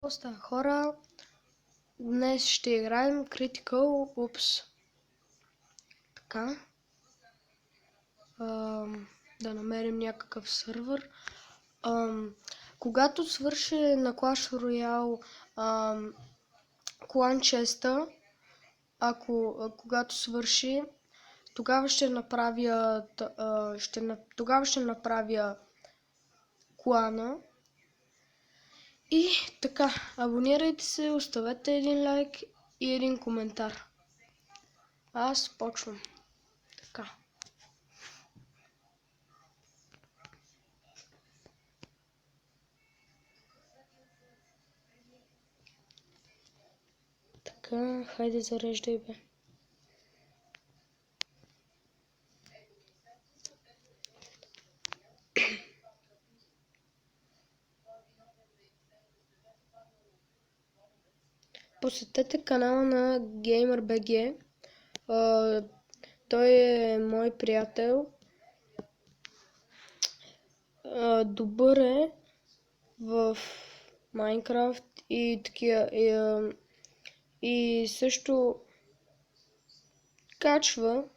Доста хора, днес ще играем Critical Ops. Така. Да намерим някакъв сървър. Когато свърши на Clash Royale клан честа, когато свърши, тогава ще направя клана. И така, абонирайте се, оставете един лайк и един коментар. Аз почвам. Така. Така, хайде зареждай бе. Посетете канала на GamerBG. Той е мой приятел. Добър е в Майнкрафт и такива. И също качва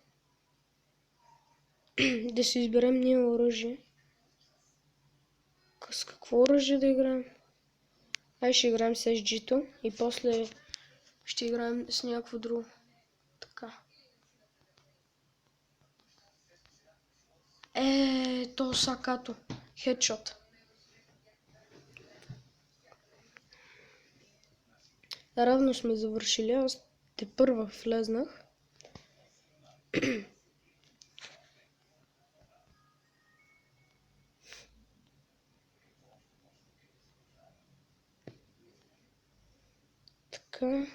да си изберем ние оръжие. С какво оръжие да играем? Ай, ще играем с SG-то и после ще играем с някакво друго. Така. То сакато. Хедшот. Равно сме завършили, аз тепърва влезнах. Така.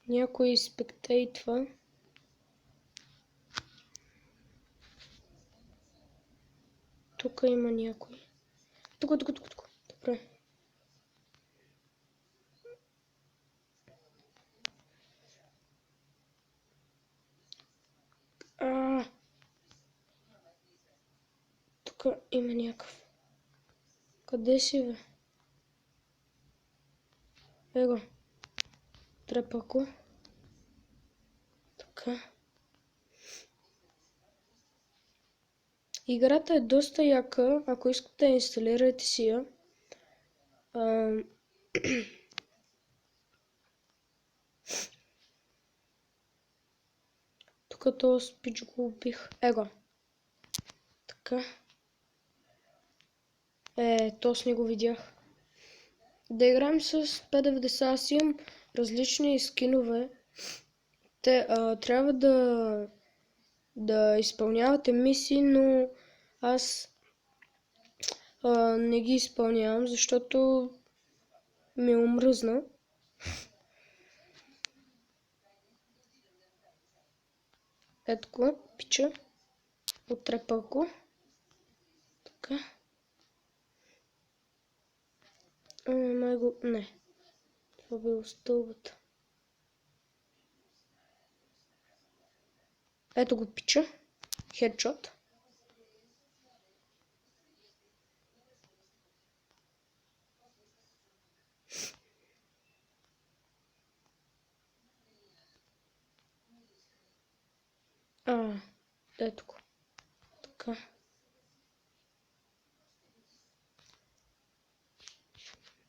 Някой спектейтва. Тук има някой. Тук. Добре. Тук има някакъв. Къде си, бе? Его. Трепако. Така. Играта е доста яка. Ако искате, инсталирайте си я. Тук този спич го убих. Его. Така. То с него видях. Да играем с P90. Аз имам различни скинове. Те трябва да изпълнявате мисии, но аз не ги изпълнявам, защото ми омръзна. Ето го, пича. Отрепах го. Така. Не. Това било стълбата. Ето го, пича. Хедшот. Ето го. Така.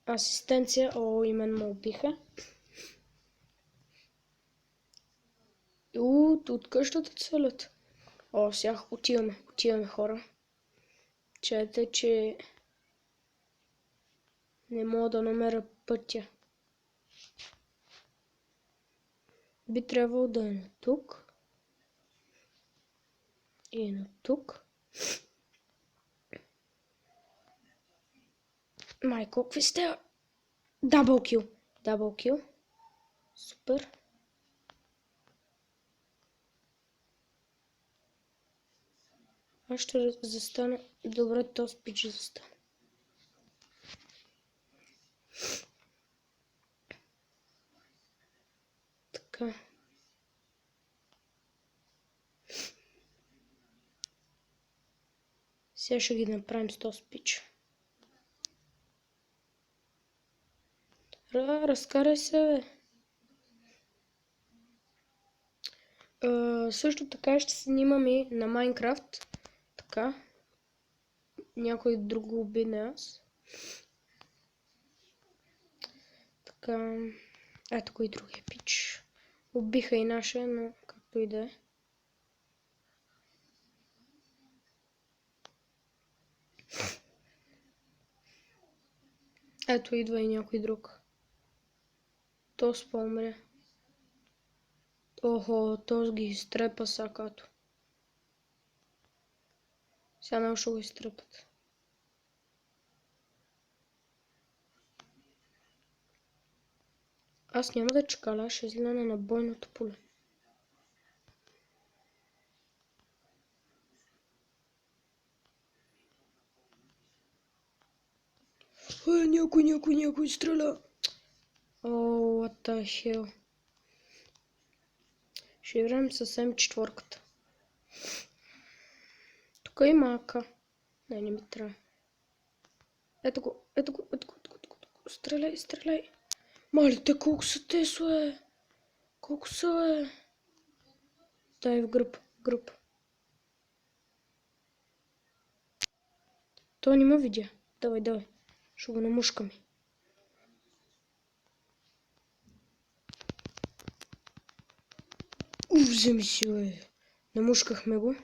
Асистенция. И мен ме убиха. От къщата целят. Сега отиваме хора. Чете, че не мога да намеря пътя. Би трябвало да е на тук. И на тук. Майко, какви сте? Дабъл кил. Супер. Аз ще застана. Добре, то спич застана. Така. Сега ще ги направим с този спич. Разкарай се, бе. Също така ще снимам и на Майнкрафт. Така. Някой друг го убине аз. Така. Ето кой другия пич. Убиха и наше, но както и да е. Ето идва и някой друг. То спомря. Охо, то ги изтрепа сакато. Сега много ще го изтрепат. Аз няма да чакаля, ще излена на бойното поле. Някой стреля. О, what the hell. Ще играем съвсем четворката. Тук има ака. Не ми трябва. Ето го. Стреляй. Мали, те колко са Тесле? Колко са, бе? Дай в гръб. Той не ме видя. Давай. Ще го намушкаме. Вземи си, бе. Намушкахме го.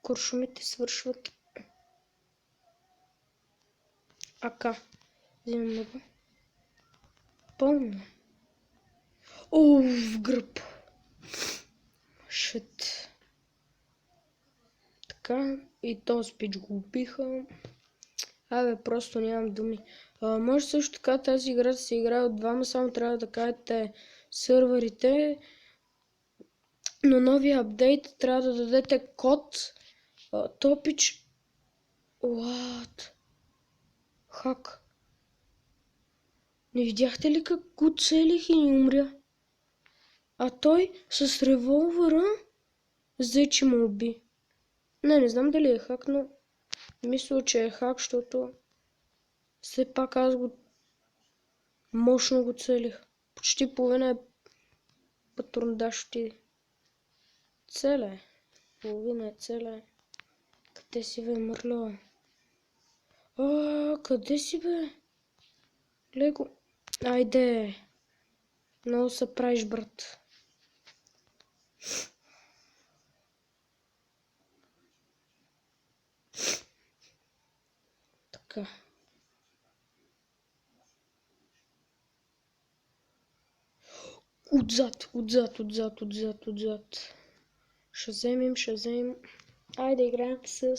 Куршумите свършват. Ака. Вземаме го. Пълно. О, в гръб. Шит. Така. И този спич го убиха. Абе, просто нямам думи. Може също така тази игра да се играе от двама, само трябва да кажете сървърите. Но новия апдейт трябва да дадете код. Топич. What? Хак. Не видяхте ли как го целих и не умря? А той с револвера взе, че му уби. Не знам дали е хак, но мисля, че е хак, защото все пак аз го мощно го целих. Почти половина е патрондаш отиде. Целе. Половина е целе. Къде си, бе, мърло? Къде си, бе? Лего. Айде. Много се правиш, брат. Така. Отзад. Ще вземем. Айде играем с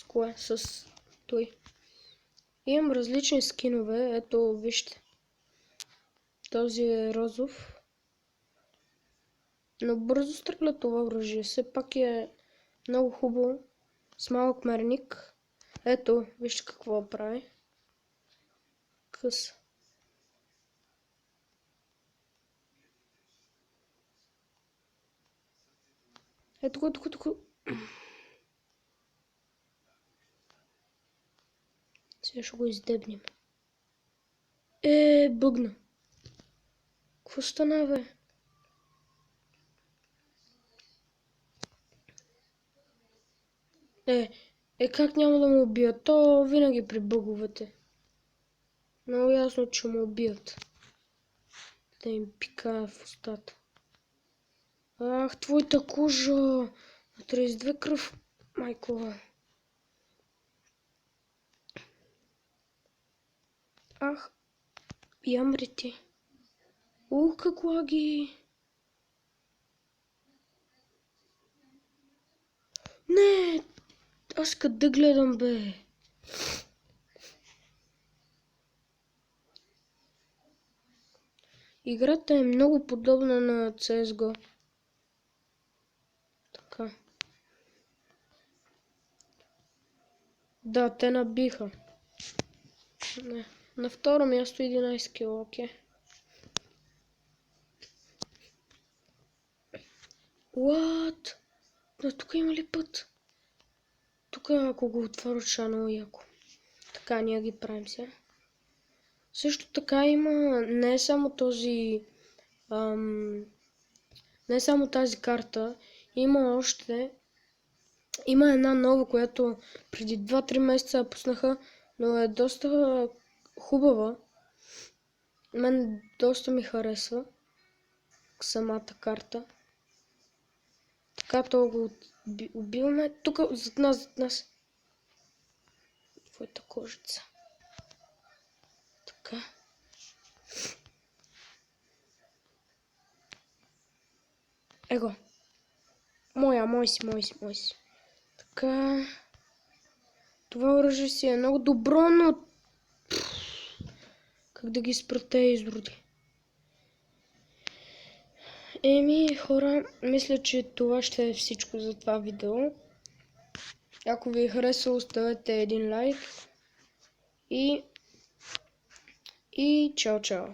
кое? С той. Имам различни скинове. Ето, вижте. Този е розов. Но бързо стреля това оръжие. Все пак е много хубаво. С малък мерник. Ето, вижте какво прави. Къс. Ето го. Сега ще го издебнем. Бъгна. Какво стана, бе? Как няма да му убият? То винаги при бъговете. Много ясно, че му убият. Да им пикае в устата. Ах, твоята кожа! На 32 кръв, майко. Ах, ямрите. Как лаги! Не! Аз къде гледам, бе? Играта е много подобна на CSGO. Така. Да, те набиха. Не. На второ място 11 кило, окей. What? Но тук има ли път? Тук ако го отворя, ще е много яко. Така, ние ги правим сега. Също така има не е само този... не е само тази карта. Има още... Има една нова, която преди 2-3 месеца я пуснаха, но е доста хубава. Мен доста ми харесва самата карта. Така то го убиваме. Тук зад нас. Твоята кожица. Така. Его. Мой си. Така. Това оръжие си е много добро, но... Как да ги спра тези изроди? Еми, хора, мисля, че това ще е всичко за това видео. Ако ви е харесало, оставете един лайк. И чао.